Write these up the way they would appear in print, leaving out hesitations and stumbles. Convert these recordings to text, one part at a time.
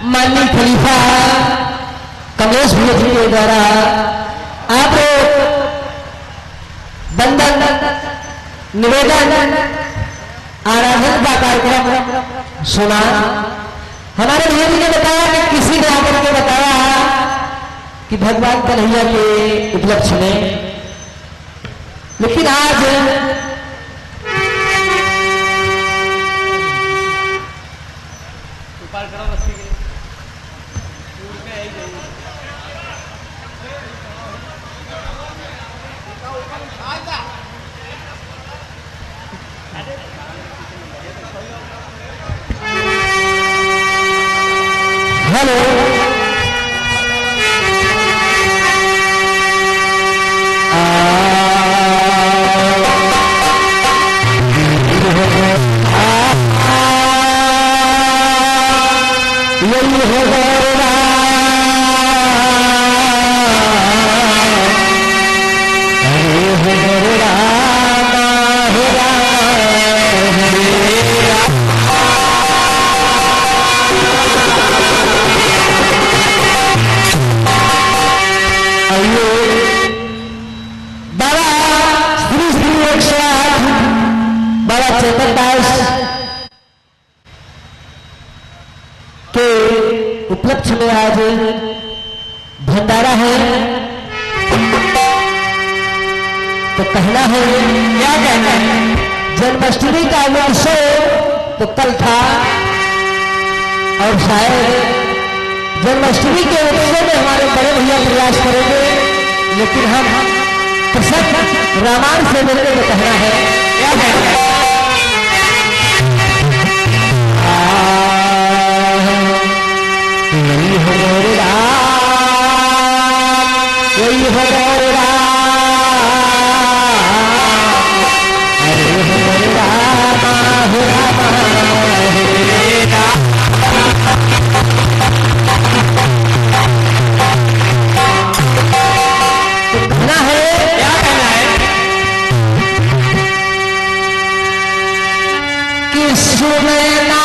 माननीय खलीफा कमलेश भैया जी के द्वारा आप बंधन निवेदन आराधन का कार्यक्रम सुना। हमारे भैया जी ने बताया कि किसी ने आकर के बताया कि भगवान कन्हैया के उपलक्ष्य में, लेकिन आज हेलो उपलक्ष्य में आज भंडारा है, तो कहना है, क्या कहना है? जन्माष्टमी का उत्सव तो कल था और शायद जन्माष्टमी के उत्सव में हमारे बड़े भैया प्रयास करेंगे, लेकिन हम प्रसन्न रामायण से मिलने को कहना है, क्या कहना है? यही हो रे राम, यही हो रे राम, अरे हो रे राम, हो राम, हरे राम। तो कहना है, क्या कहना है कि सुनैना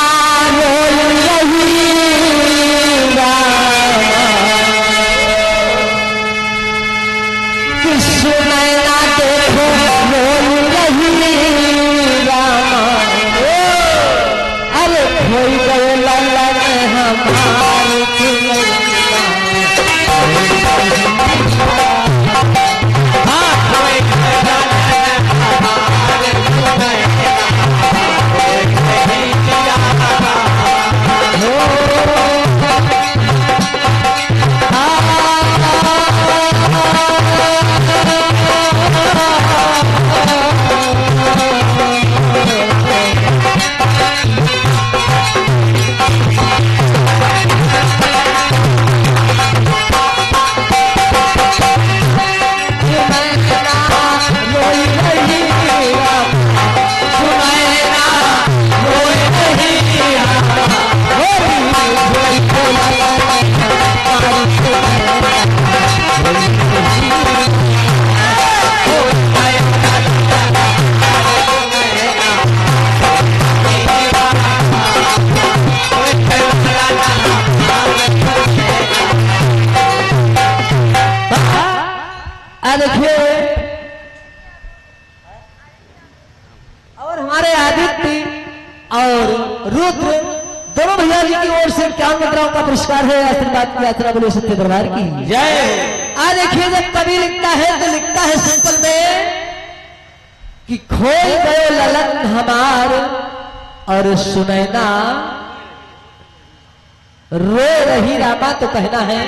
देखिए, और हमारे आदित्य और रुद्र दोनों भैया जी की ओर से 51 मुद्राओं का पुरस्कार है। आशीर्वाद की यात्रा बोले सत्य दरबार की जय। आज देखिए, जब कवि लिखता है तो लिखता है सिंपल में कि खोल गए ललन हमार और सुनैना रो रही रामा, तो कहना है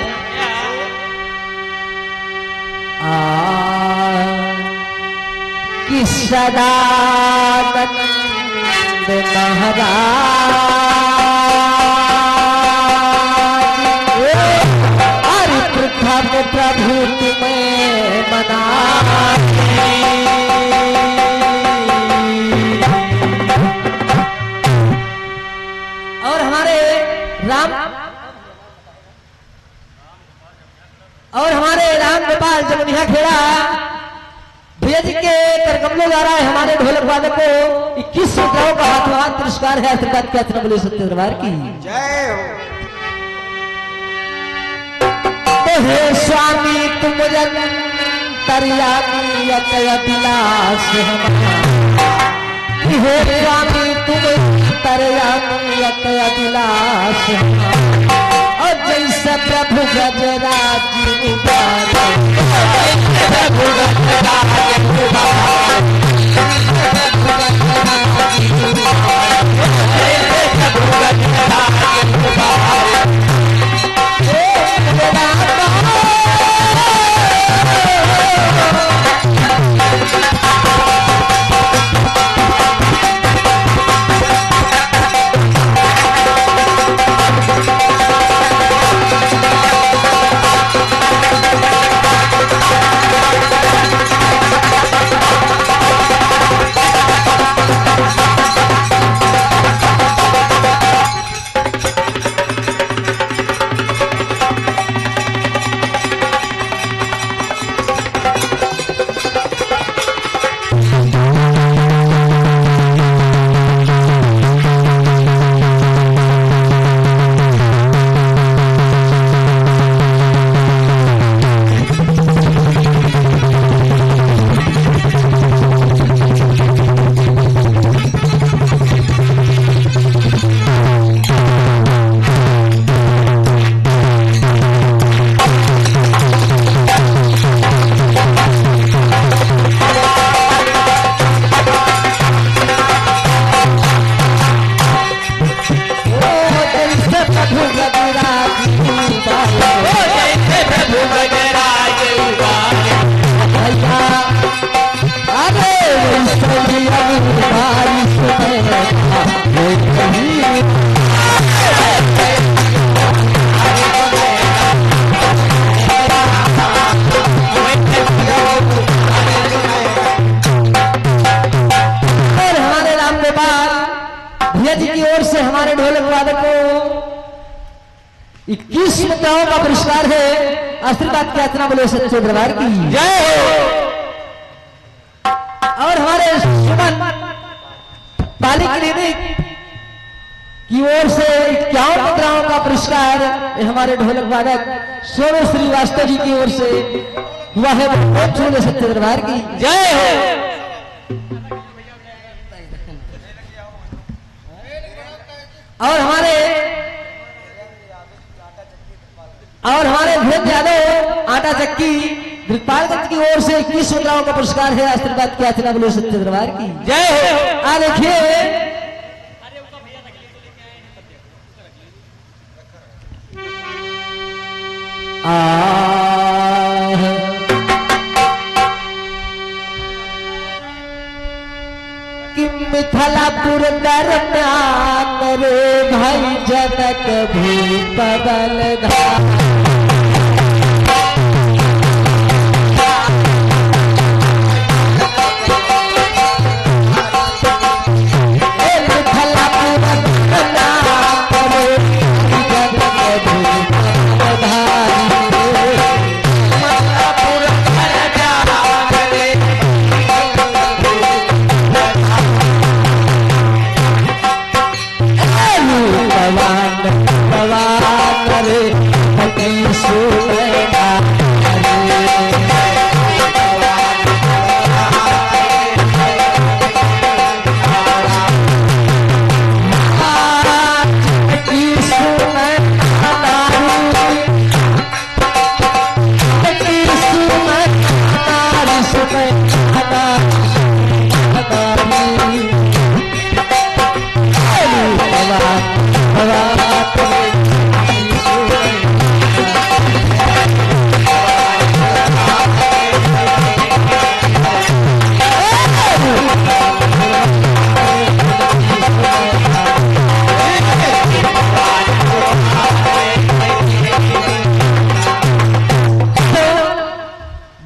कि सदानंद महाराज हरि प्रथम प्रभु तुम्हें मना। और हमारे राम गोपाल जमुनिया खेड़ा भैया जी के करकमलों द्वारा हमारे ढोलक वाले को 21 मुद्राओं का हाथों हाथ पुरस्कार है। आशीर्वाद की यात्रा बोले सत्य दरबार की जय हो। हे स्वामी तुम तरियामी अभिलाष हे स्वामी तुम तरियामी अभिलाष और जैसे प्रभु गजराज प्रभु हमारे ढोलक वादक को 21 मुद्दाओं का पुरस्कार है। आशीर्वाद की यात्रा बोले सच्चे दरबार की जय हो। और हमारे सुमन पाली क्लिनिक की ओर से 51 मुद्राओं का पुरस्कार हमारे ढोलक वादक सोनू श्रीवास्तव जी की ओर से हुआ है। बोले सच्चे दरबार की जय हो। और हमारे भेद यादव आटा चक्की द्रिपालगंज की ओर से 21 मुद्राओं का पुरस्कार है। आशीर्वाद की यात्रा बोले सच्चे दरबार की जय हो। आ देखिए मिथिलापुर दरम्यान रे भाई जनक भी बदल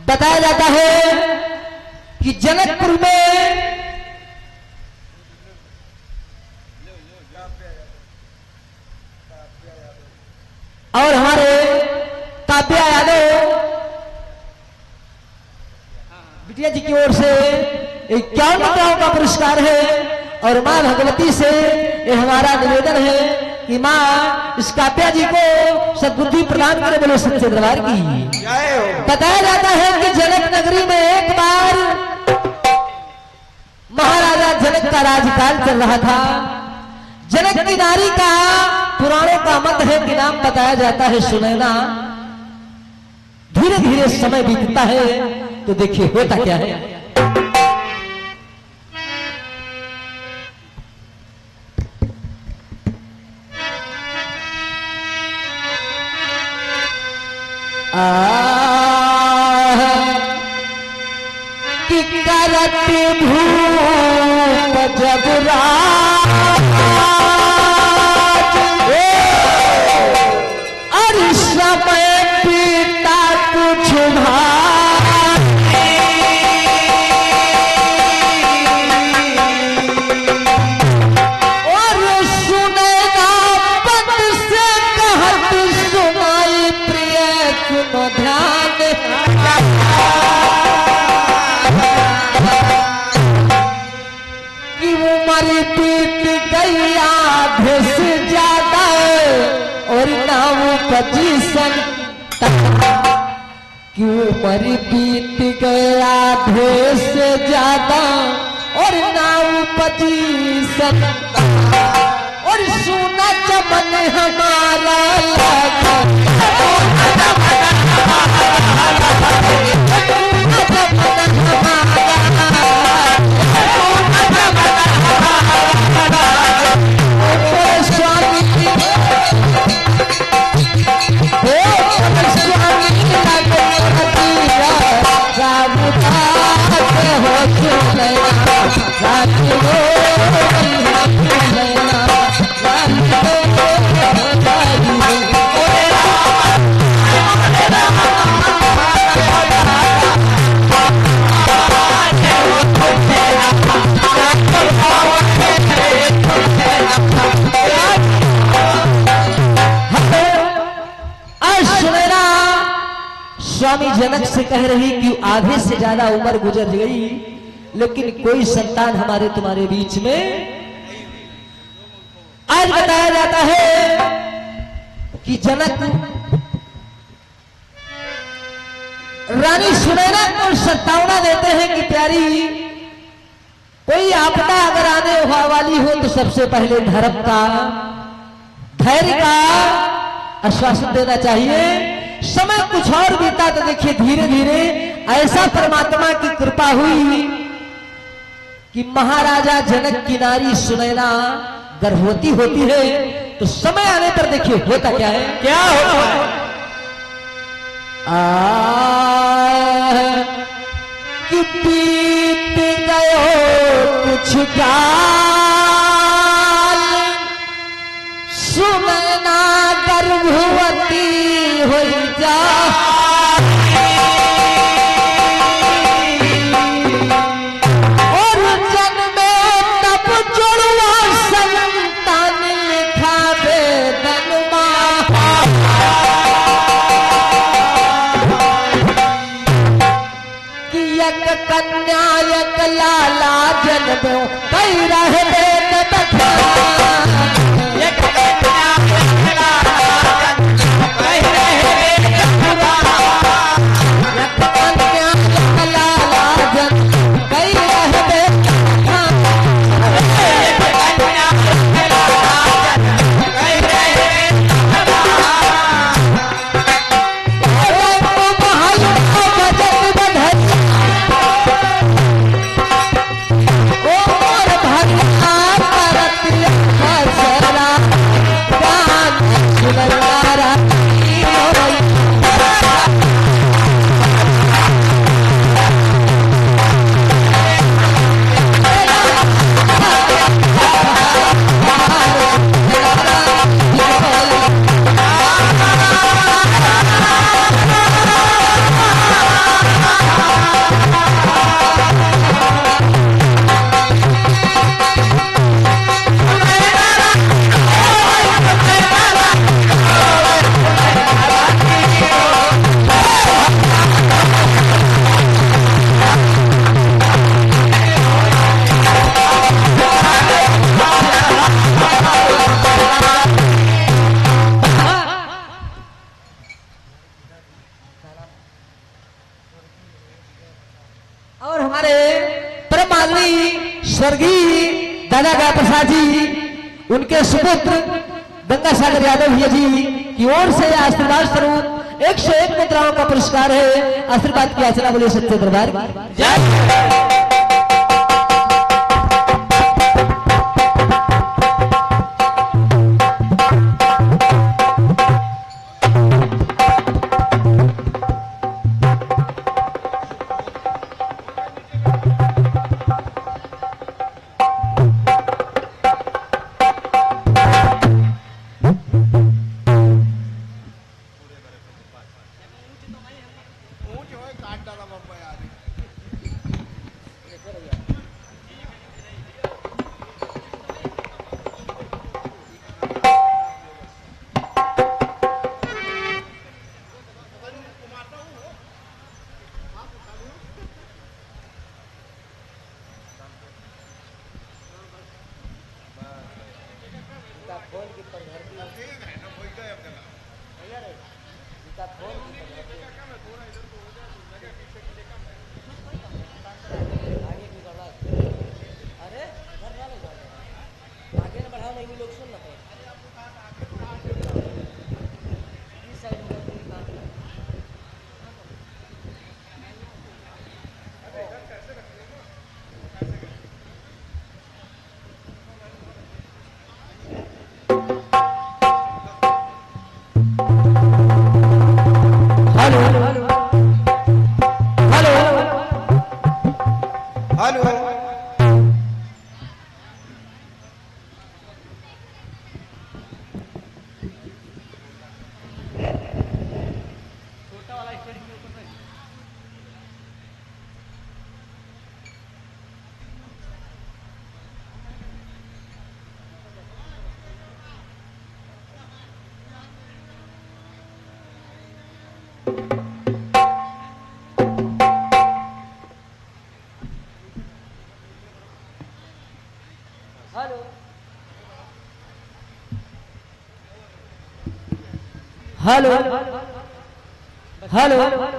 बताया जाता है कि जनकपुर में और हमारे काव्या यादव बिटिया जी की ओर से 51 मुद्राओं का पुरस्कार है। और मां भगवती से ये हमारा निवेदन है कि माँ इस कात्या जी को सद्बुद्धि प्रदान करे, बोले सच्चे दरबार की। बताया जाता है कि जनक नगरी में एक बार महाराजा जनक का राजकाल चल रहा था। जनक की नारी का पुराणों का मत है कि नाम बताया जाता है सुनैना। धीरे धीरे समय बीतता है तो देखिए होता क्या है। कि करत भूप जब राज और समय पीता कुछ और सुनेगा पद से कहत सुनाई प्रिय सुनो ध्यान। कि उम्र बीत गई आधे से ज्यादा और नाम पजीसन। कि उम्र बीत गया आधे से ज्यादा और नाम पजीसन। और सुना चमन हमारा स्वामी जनक से कह रही कि आधे से ज्यादा उम्र गुजर गई लेकिन कोई संतान हमारे तुम्हारे बीच में। आज बताया जाता है कि जनक रानी सुनैना को सत्तावना देते हैं कि प्यारी कोई आपदा अगर आने वाली हो तो सबसे पहले धर्म का धैर्य का आश्वासन देना चाहिए। समय कुछ और बीता तो देखिए धीरे धीरे ऐसा परमात्मा की कृपा हुई कि महाराजा जनक की नारी सुनैना गर्भवती होती है। तो समय आने पर देखिए होता क्या है, क्या होता है। कि बीत गयो कुछ काल सुनैना गर्भवती हो जा। और जन्मे तब जुड़वा संतान लिखा वेदन कि एक कन्या एक लाला जन्मो कई रहे वेद बखा। ओ प्रसाद जी उनके सुपुत्र गंगा सागर यादव भैया जी की ओर से आशीर्वाद स्वरूप 101 मुद्राओं का पुरस्कार है। आशीर्वाद की याचना बोले सच्चे दरबार की जय। हेलो हेलो हेलो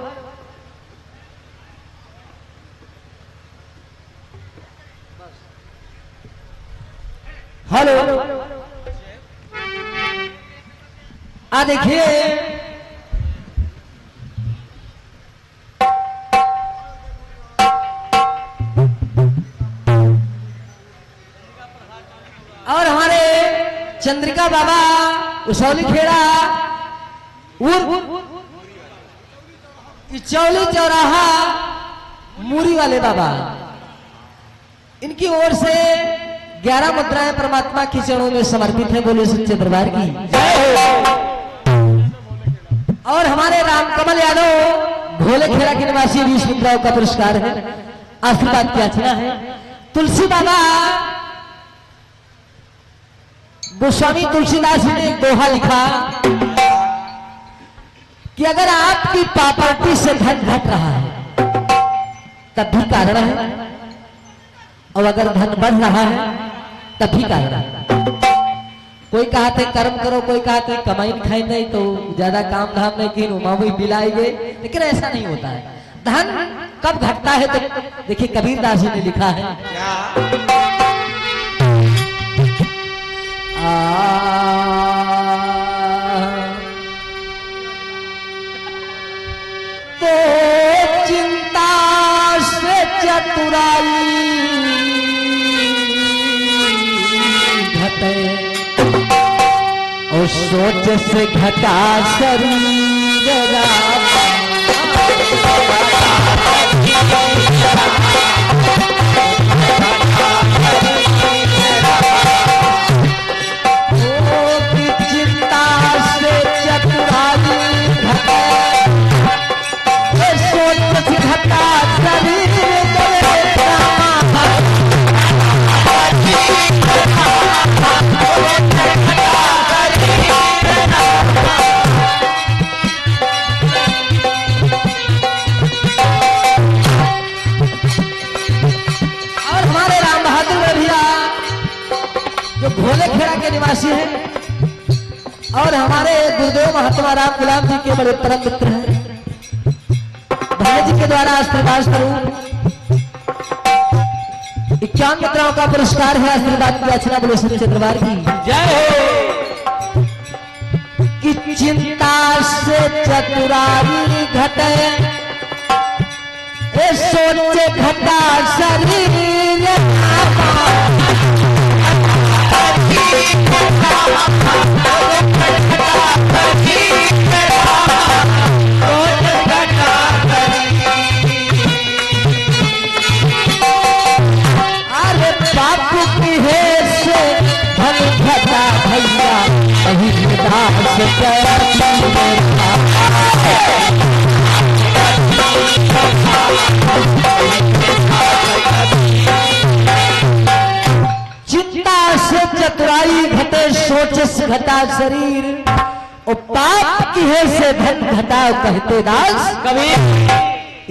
आ देखिए और हमारे चंद्रिका बाबा उसौली खेड़ा चौली चौराहा मूरी वाले बाबा इनकी ओर से 11 मुद्राएं परमात्मा के चरणों में समर्पित है। बोले सच्चे दरबार की जय हो। और हमारे रामकमल यादव भोले खेड़ा के निवासी 20 मुद्राओं का पुरस्कार है। आशीर्वाद की याचना है। तुलसी बाबा गोस्वामी तुलसीदास जी ने एक दोहा लिखा कि अगर आपकी प्रॉपर्टी से धन घट रहा है तब भी कारण है, और अगर धन बढ़ रहा है तब भी कारण है। कोई कहते कर्म करो, कोई कहते कमाई खाई नहीं तो ज्यादा काम धाम नहीं की मामू बिलाई गए, लेकिन ऐसा नहीं होता है। धन कब घटता है तो देखिए कबीरदास जी ने लिखा है तो चिंता से चतुराई घटे और सोच से घटा शरीर चिंता से चतुराई घटा शरीर और हमारे राम बहादुर भैया जो भोले खेड़ा के निवासी हैं और हमारे गुरुदेव महात्मा राम गुलाम जी के बड़े परम मित्र हैं। भैया जी के द्वारा आशीर्वाद स्वरूप 51 मुद्राओं का पुरस्कार है। आशीर्वाद की याचना बोले सच्चे दरबार की जय हो। कि चिंता से चतुराई घटे ए सोचे घटा शरीर अरे बापू की है से धन घटा भैया अभी दास चिंता से चतुराई घटे सोच से घटा शरीर और पाप की है से धन घटा कहते दास कबीर।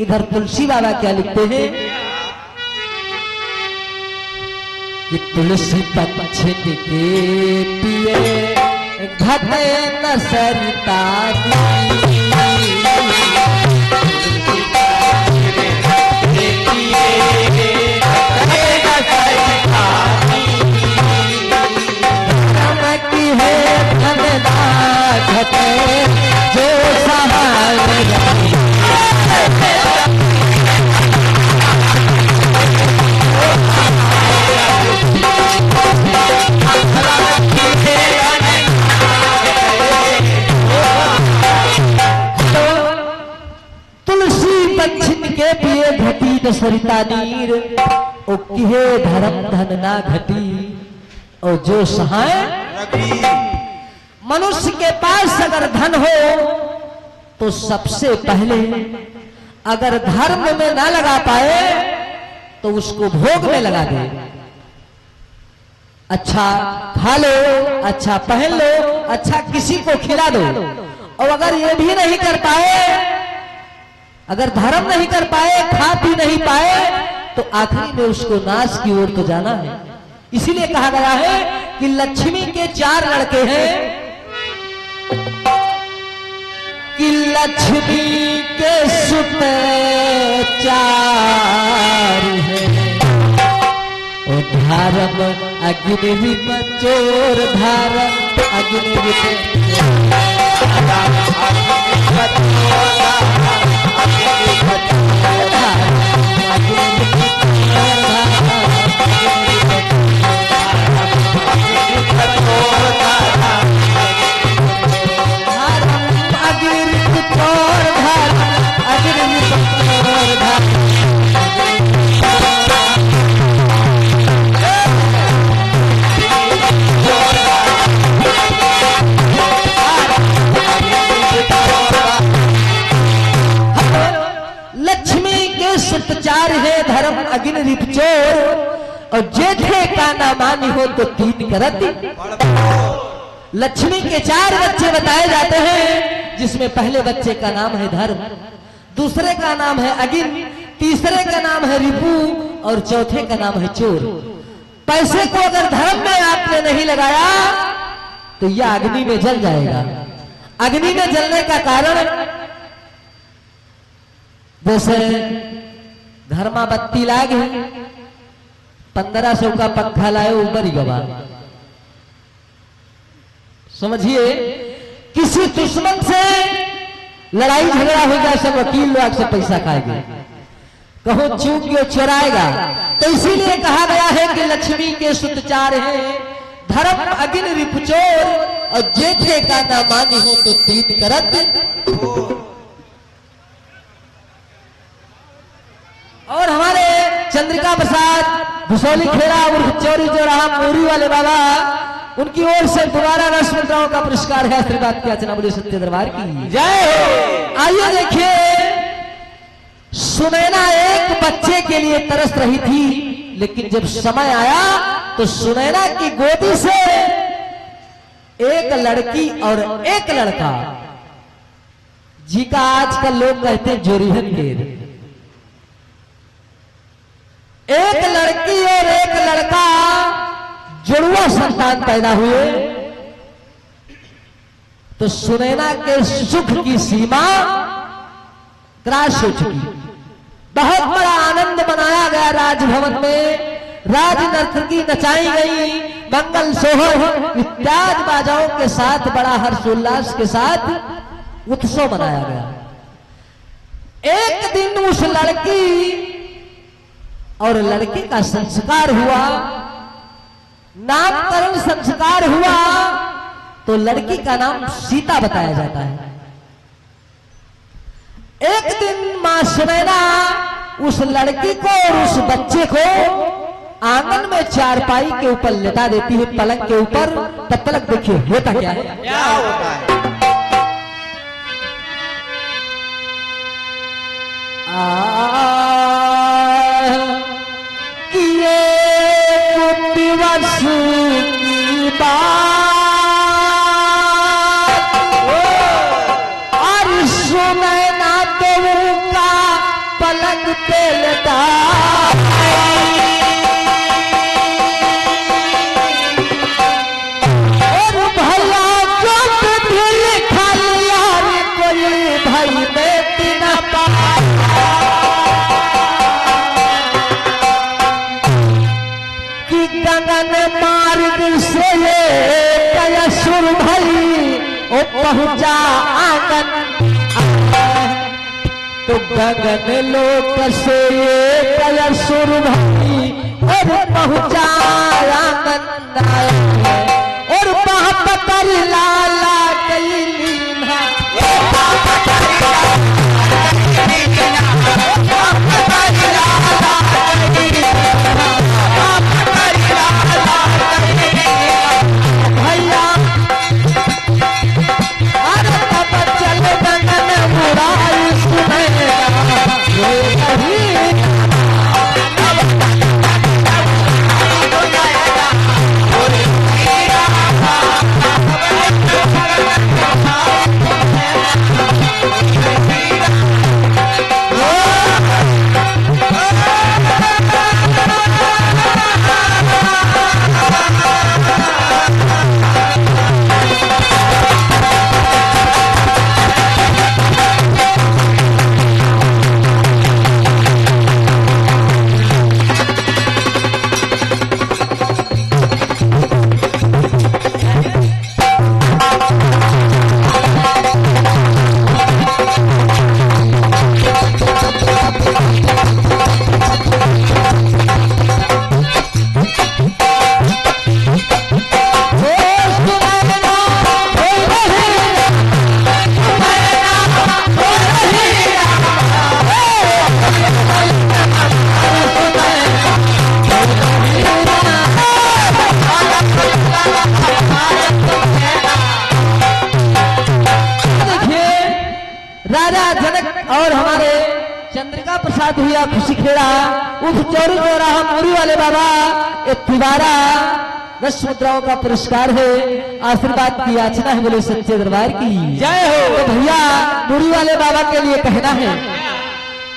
इधर तुलसी बाबा क्या लिखते हैं कि तुलसी पक्षित के पिए घटे न सरिता की है धनदा घटे जो सहाय के पिए घटी न सरिता नीर ओ किहे धर्म धन ना घटी और जो सहाय मनुष्य के पास अगर धन हो तो सबसे पहले अगर धर्म में ना लगा पाए तो उसको भोग में लगा दे। अच्छा खा लो, अच्छा पहन लो, अच्छा किसी को खिला दो। और अगर ये भी नहीं कर पाए, अगर धर्म नहीं कर पाए, खा पी नहीं पाए, तो आखिरी में उसको नाश की ओर तो जाना है। इसीलिए कहा गया है कि लक्ष्मी के 4 लड़के हैं कि लक्ष्मी के सुत 4 हैं और धर्म अग्नि चोर धर्म अग्नि सुतचार है धर्म अग्नि रिपचोर और जेठे का ना मानी हो तो 3 करत। लक्ष्मी के 4 बच्चे बताए जाते हैं जिसमें पहले बच्चे का नाम है धर्म, दूसरे का नाम है अग्नि, तीसरे का नाम है रिपु और चौथे का नाम है चोर। पैसे को अगर धर्म में आपने नहीं लगाया तो यह अग्नि में जल जाएगा। अग्नि में जलने का कारण जैसे घरमा बत्ती लागे 1500 का पंखा लाए ऊपर ही गवा। समझिए किसी दुश्मन से लड़ाई झगड़ा हो जाए सब वकील लोग से पैसा खाएंगे, कहो चूक यो चुराएगा। तो इसीलिए कहा गया है कि लक्ष्मी के सुत 4 हैं धर्म अग्नि रिपचोर और जेठे का ना मानी हो तो 3 करत। और हमारे चंद्रिका प्रसाद भुसौली खेड़ा उर्फ चौरी चौराहा मोरी वाले बाबा, उनकी ओर से दोबारा 10 मुद्राओं का पुरस्कार है। आशीर्वाद की याचना बोले सत्य दरबार की जय हो। आइए देखिए, सुनैना एक बच्चे के लिए तरस रही थी, लेकिन जब समय आया तो सुनैना की गोदी से एक लड़की और एक लड़का, जी का आजकल लोग कहते हैं जोरीहन गेर, एक लड़की और एक लड़का जुड़वा संतान पैदा हुए तो सुनैना के सुख की सीमा त्रास हो चुकी। बहुत बड़ा आनंद मनाया गया राजभवन में, राज नर्तकी नचाई गई, मंगल सोहर इत्यादि बाजाओं के साथ बड़ा हर्षोल्लास के साथ उत्सव मनाया गया। एक दिन उस लड़की और लड़के का संस्कार हुआ, नामकरण संस्कार हुआ, तो लड़की का नाम सीता बताया जाता है। एक दिन मां सुनैना उस लड़की को और उस बच्चे को आंगन में चारपाई के ऊपर लेटा देती है, पलंग के ऊपर। तब तक देखिए होता क्या है, क्या होता है। किए दिवस की बात और सुनैना तो उनका पलंग पे लेटा और भला जो दिल खालिया कोई भाई बेटी न पा गगन मार्ग से कयसुर भई ओ पहुंचा आंगन, तो गगन लोक से कयसुर भई और पहुंचा आंगन और वहां पतर लाला कैली और हमारे चंद्रिका प्रसाद हुआ खुशी खेड़ा उस चोरी चौराहा मूरी वाले बाबा एक तिवारा 10 मुद्राओं का पुरस्कार है, आशीर्वाद की याचना है, बोले सच्चे दरबार की जय हो। तो भैया मूरी वाले बाबा के लिए कहना है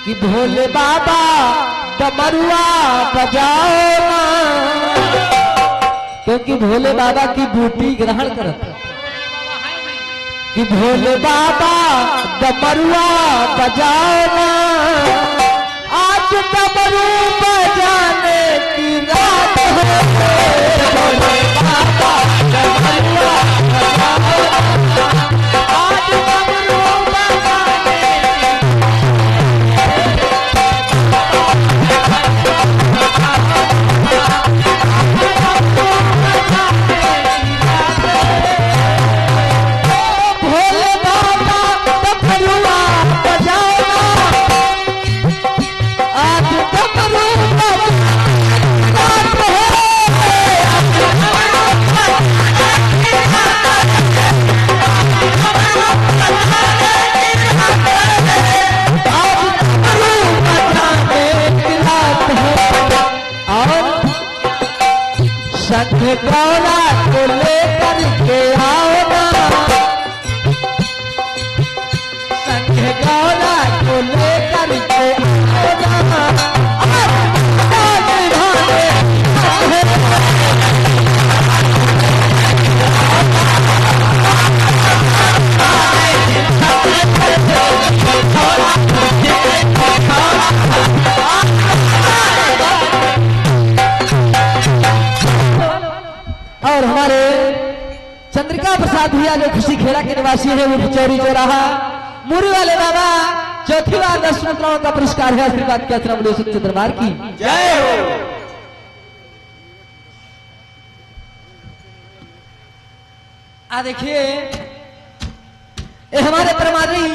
कि भोले बाबा डमरुआ बजाओ ना, क्योंकि भोले बाबा की बूटी ग्रहण करते कि भोले बाबा डमरुआ बजाओ ना, आज डमरू बजाने की रात है, भोले बाबा डमरुआ बजाओ ना, आज डमरू बजाने गौरा को लेकर के आओ ना, संग गौरा को लेकर के आओ ना, साथ भैया जो खुशी खेड़ा के निवासी है वो चौरी चौराहा मुरी वाले बाबा चौथी बार 10 मुद्राओं का पुरस्कार है। आशीर्वाद की यात्रा बोले सच्चे दरबार की जय हो। देखिए ये हमारे परमारी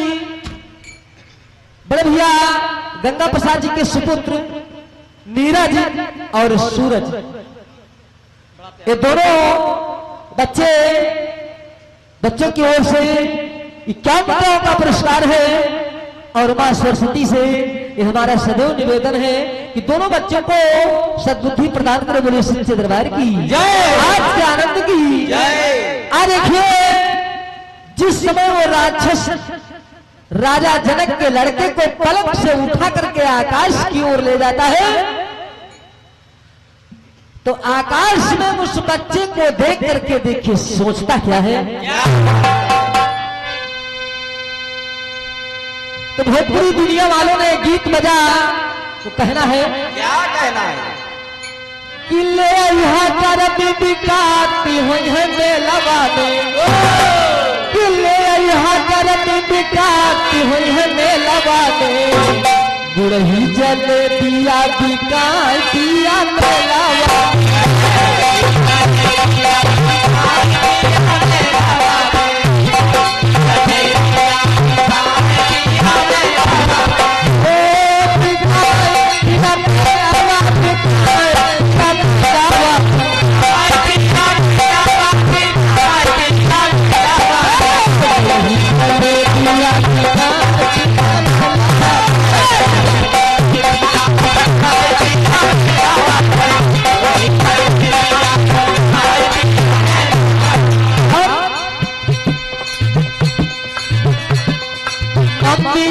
बड़े भैया गंगा प्रसाद जी के सुपुत्र नीरज और सूरज, ये दोनों बच्चों की ओर से 51 रुपयों का पुरस्कार है। और मां सरस्वती से ये हमारा सदैव निवेदन है कि दोनों बच्चों को सद्बुद्धि प्रदान करे। बोले सच्चे दरबार की जय। आज के आनंद की जय। देखिए जिस समय वो राक्षस राजा जनक के लड़के को पलक से उठा करके आकाश की ओर ले जाता है तो आकाश में उस बच्चे को देख करके देखिए सोचता क्या है। तो भोजपुरी दुनिया वालों ने गीत बजा तो कहना है, क्या कहना है? कि ले यहाँ कर बिकाती हुई है मेलवा में, कि ले यहाँ कर बिकाती हुई है मेलवा में, गुड़ही जले दिया बिकातिया मेलवा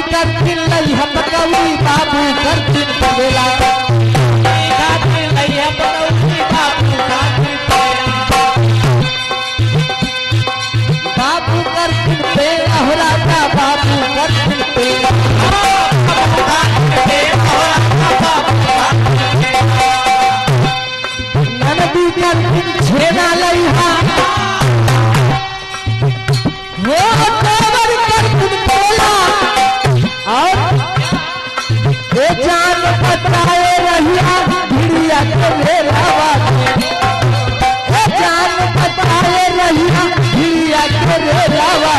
करती नहीं हम कवि बाबू करती पवेला बाबू करती पेला हो राजा बाबू करती पेला नदी करती छेना लइहा हो कवर करती पेला और ये जान बताए रहिया भिड़िया के रेलावा ये जान बताए रहिया भिड़िया के रेलावा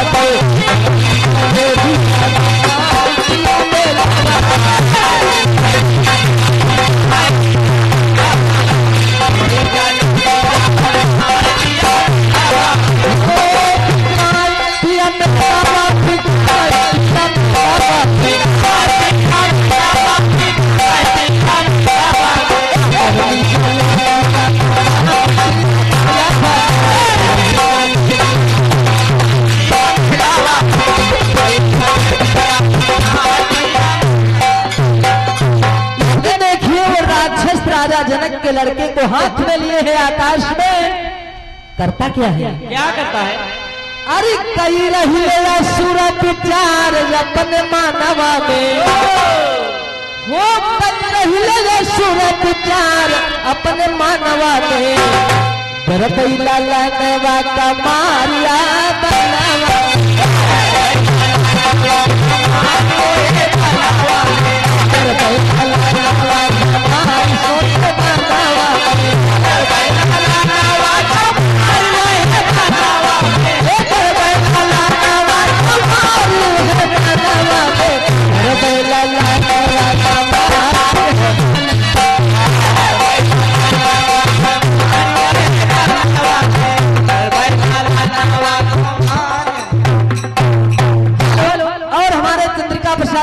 राजा जनक के लड़के को हाथ में लिए है आकाश में, करता क्या है? क्या करता है? अरे कई रही सूरत चार अपने मानवा में, वो कई रही सूरत चार अपने मानवा में, ललनवा का मारिया बनवा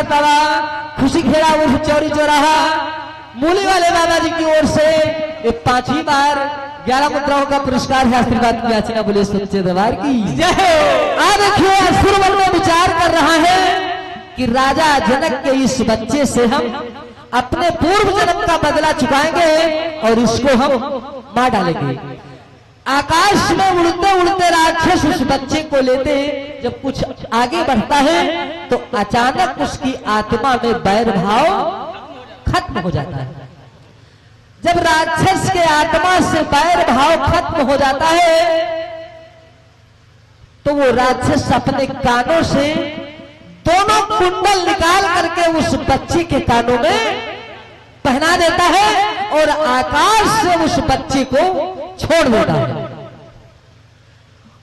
बाबा खुशी खेड़ा उर्फ चौरी चौराहा मूली वाले बाबा जी की ओर से 5वीं बार 11 मुद्राओं का पुरस्कार है। आशीर्वाद की याचना बोले सच्चे दरबार की जय। देखिए असुरवन में विचार कर रहा है कि राजा जनक के इस बच्चे से हम अपने पूर्व जन्म का बदला चुकाएंगे और इसको हम मार डालेंगे। आकाश में उड़ते उड़ते राक्षस उस बच्चे को लेते जब कुछ आगे बढ़ता है तो अचानक उसकी आत्मा में बैर भाव खत्म हो जाता है। जब राक्षस के आत्मा से बैर भाव खत्म हो जाता है तो वो राक्षस अपने कानों से दोनों कुंडल निकाल करके उस बच्ची के कानों में पहना देता है और आकाश से उस बच्ची को छोड़ देता है।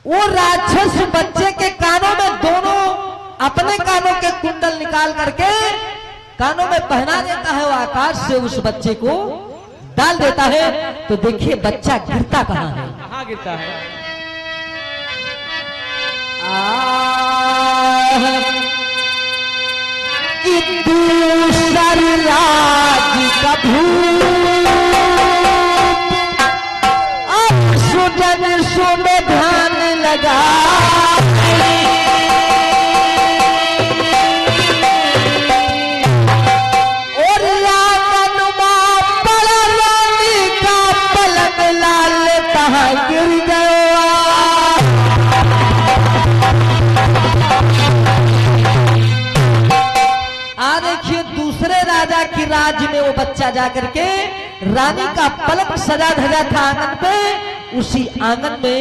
वो राक्षस बच्चे के कानों में दोनों अपने कानों के कुंडल निकाल करके कानों में पहना देता है, वो आकाश से उस बच्चे को डाल देता है। तो देखिए बच्चा गिरता कहां है? कहाँ गिरता है? कि दूसर राज का भूत अब सुजन सुन ध्यान लगा, और आंगन में पड़ा रानी का पलक लाल कहाँ गिर गया। देखिए दूसरे राजा की राज में वो बच्चा जाकर के रानी का पलंग सजा धजा था आंगन पे, उसी आंगन में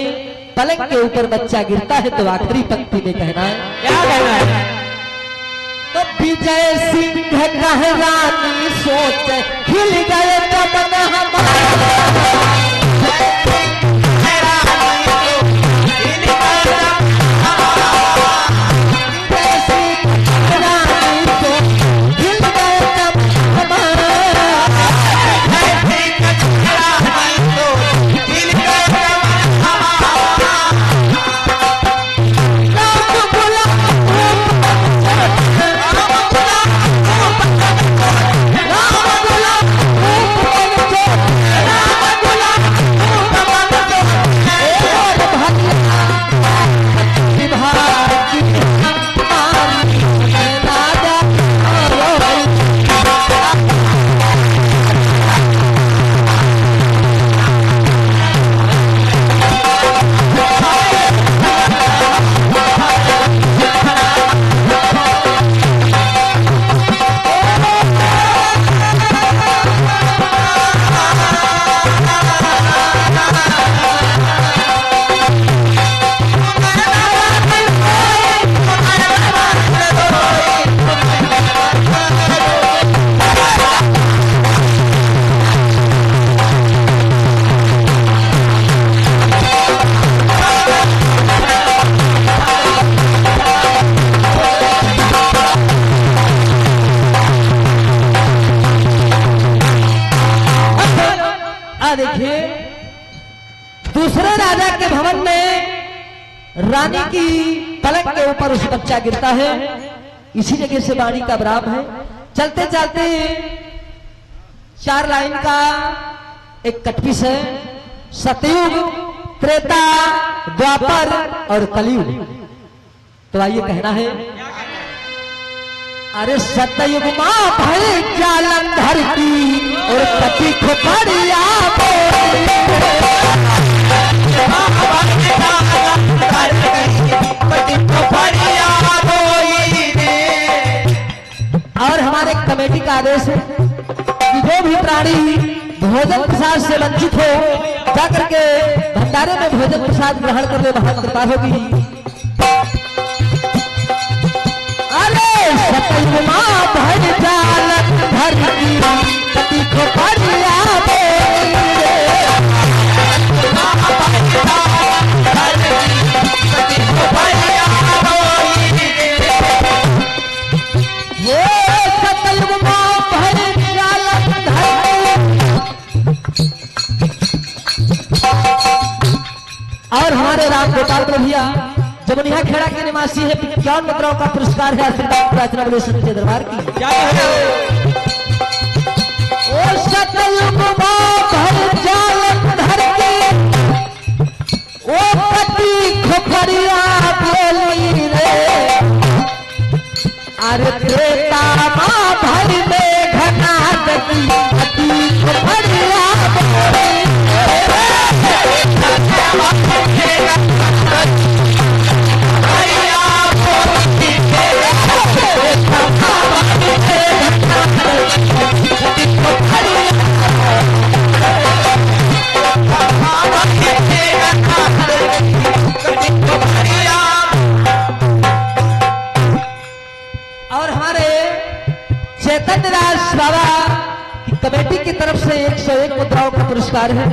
पलंग के ऊपर बच्चा गिरता है। तो आखिरी पंक्ति में कहना है, क्या कहना है? तो विजय सिंह कह रानी सोच खिल गए चमन हमारा, देखिए दूसरे राजा के भवन में रानी की पलंग के ऊपर उस बच्चा गिरता है। इसी जगह से वाणी का विराम है। चलते चलते 4 लाइन का एक कटपिस है, सतयुग, त्रेता, द्वापर और कलयुग। तो आइए कहना है, अरे सतयुग मां भय जालंधर की और कटी खोपड़िया और हमारे कमेटी का आदेश है कि जो भी प्राणी भोजन प्रसाद से वंचित हो जाकर के भंडारे में भोजन प्रसाद ग्रहण कर ले, महान कृपा होगी। सतयुग मां भय जालंधर की कटी खोपड़िया ये सतयुग मां भय जालंधर। और हमारे राम गोपाल भैया जमुनिया खेड़ा के निवासी है, 51 मुद्राओं का पुरस्कार है आशीर्वाद प्रार्थना बोले सच्चे दरबार की। ओ सतयुग मां भय जालंधर की ओ कटी खोपड़िया बोली रे, अरे त्रेता मां भय मेघनाद की कटी खोपड़िया बोली कटी खोपड़िया चैतन्य दास बाबा की कमेटी की तरफ से 101 मुद्राओं का पुरस्कार है।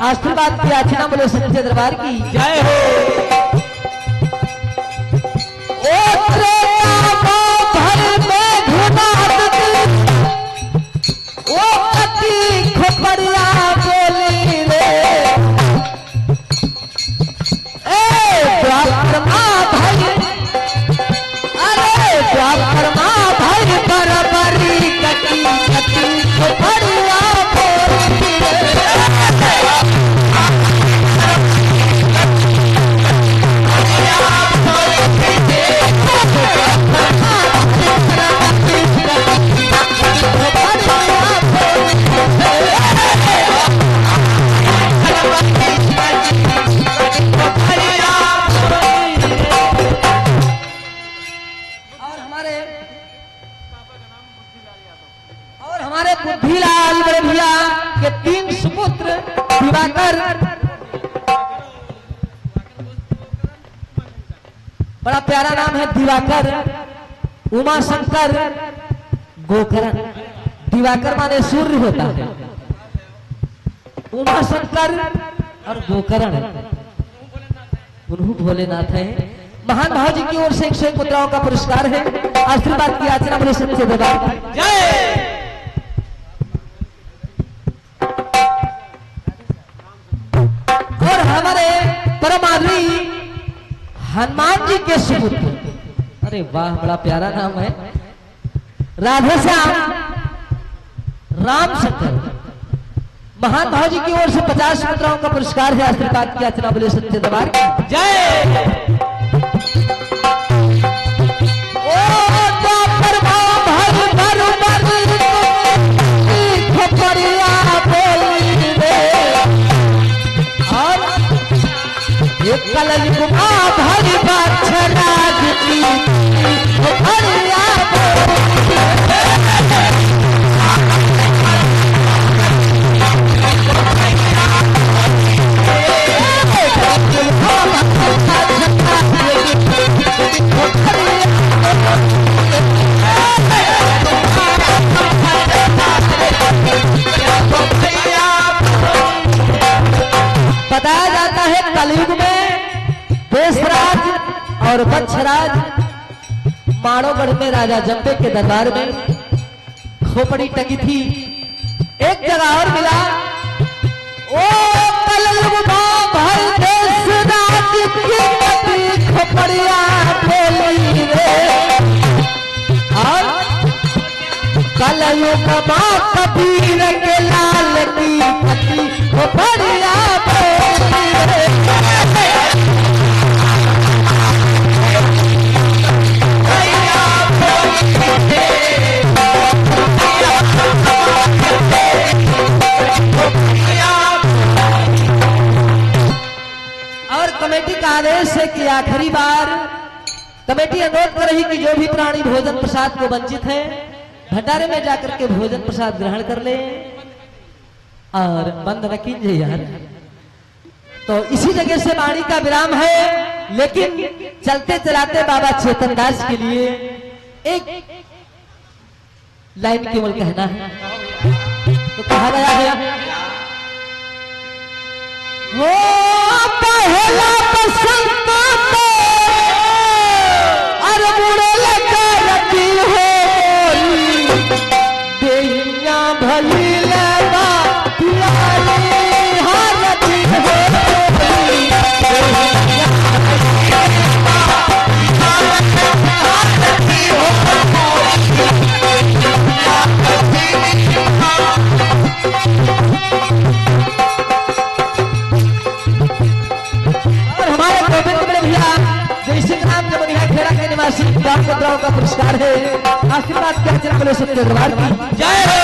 आशीर्वाद की याचना बोले सच्चे दरबार की जय हो। बुद्धिलाल बड़े भैया के 3 सुपुत्र दिवाकर, बड़ा प्यारा नाम है दिवाकर, उमा शंकर, गोकरण। दिवाकर माने सूर्य होता है, उमा शंकर और गोकरण उन्हों भोलेनाथ है। महान भाव जी की ओर से 101 मुद्राओं का पुरस्कार है। आशीर्वाद की याचना बोले सच्चे दरबार की जय। और हमारे परम आदमी हनुमान जी के सुपुत्र, अरे वाह बड़ा प्यारा नाम है, राधे श्याम राम शंकर। महान भाव जी की ओर से 50 मुद्राओं का पुरस्कार है। आशीर्वाद की याचना बोले सच्चे दरबार की जय। कलल गुमा भरी बाछराज की भरिया बताया जाता है कलयुग में देशराज और वत्सराज माड़ोगढ़ में राजा जंबे के दरबार में खोपड़ी टंगी थी। एक जगह और मिला, ओ कलयुग भर देशराज की खोपड़िया बोली रे, और कलयुग कबीर के लाल की खोपड़िया बोली रे। और कमेटी का आदेश है कि आखिरी बार कमेटी अनुरोध कर रही कि जो भी प्राणी भोजन प्रसाद को वंचित है भंडारे में जाकर के भोजन प्रसाद ग्रहण कर ले और बंद न कीजिए यार। तो इसी जगह से वाणी का विराम है, लेकिन चलते चलाते बाबा चेतन दास के लिए एक लाइन केवल कहना है। तो कहा गया है, हो पहला बसंत अरे बुढ़े लेकर रखी हो देहिया भली लगा प्यारी हालती हो। मुद्राओं का पुरस्कार है। आशीर्वाद क्या चला बोले सत्य दरबार की जय हो।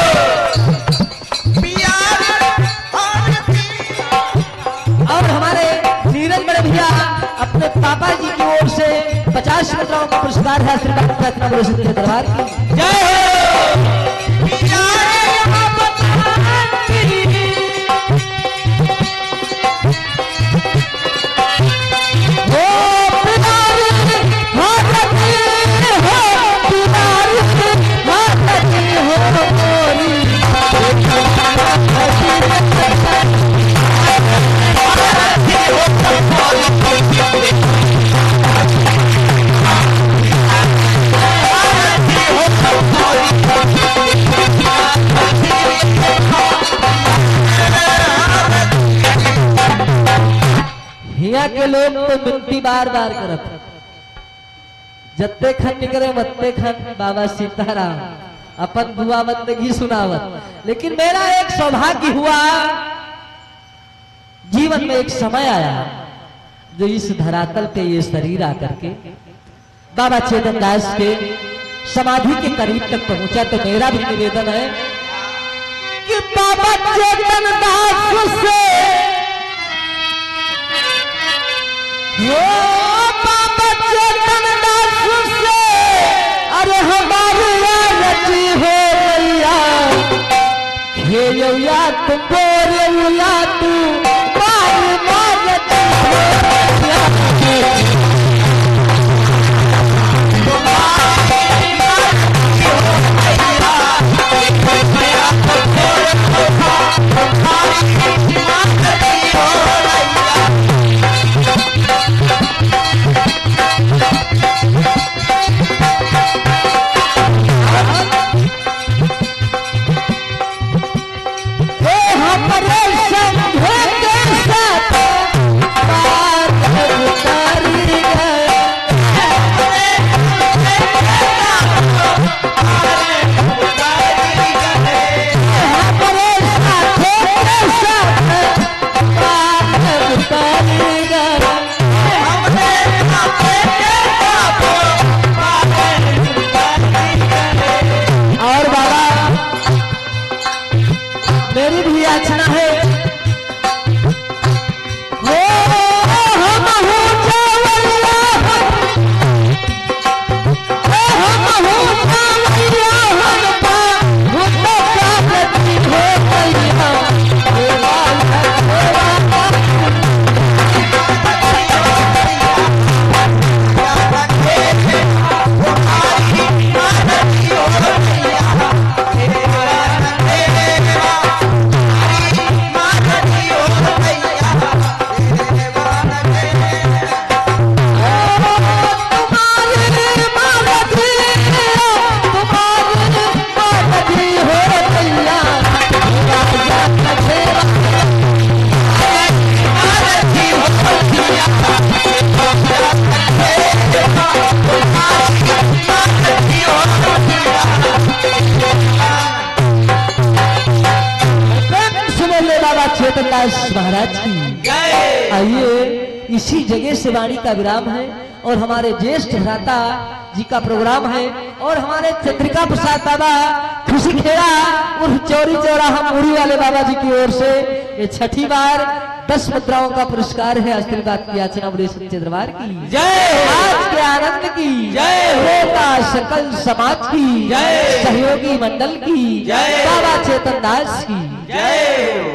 और हमारे नीरज बड़े भैया अपने पापा जी की ओर से 50 मुद्राओं का पुरस्कार है। आशीर्वाद क्या चला बोले सत्य दरबार की जय हो। बार बार करत जत्ते खन निकले मत्ते खन बाबा सीताराम अपन दुआ बंदगी सुनावत। लेकिन मेरा एक सौभाग्य हुआ, जीवन में एक समय आया जो इस धरातल पे ये शरीर आकर के बाबा चेतन दास के समाधि के करीब तक पहुंचा। तो मेरा भी निवेदन है कि बाबा चेतन दास से बाबा चेतन दास से अरे हमारी रची हो गैया खेलौया तुम बोलौया तू मार मारती चेतन दास महाराज की। आइए इसी जगह से वाणी का विराम है और हमारे ज्येष्ठ भ्राता जी का प्रोग्राम है और हमारे चंद्रिका प्रसाद बाबा खुशी खेड़ा उर्फ चौरी चौराहा मुड़ी वाले बाबा जी की ओर से ये छठी बार 10 मुद्राओं का पुरस्कार है। आशीर्वाद की याचना बोले सच्चे दरबार की जय, आज के आनंद की जय, होता सकल समाज की जय, सहयोगी मंडल की जय, बाबा चेतन दास की जय।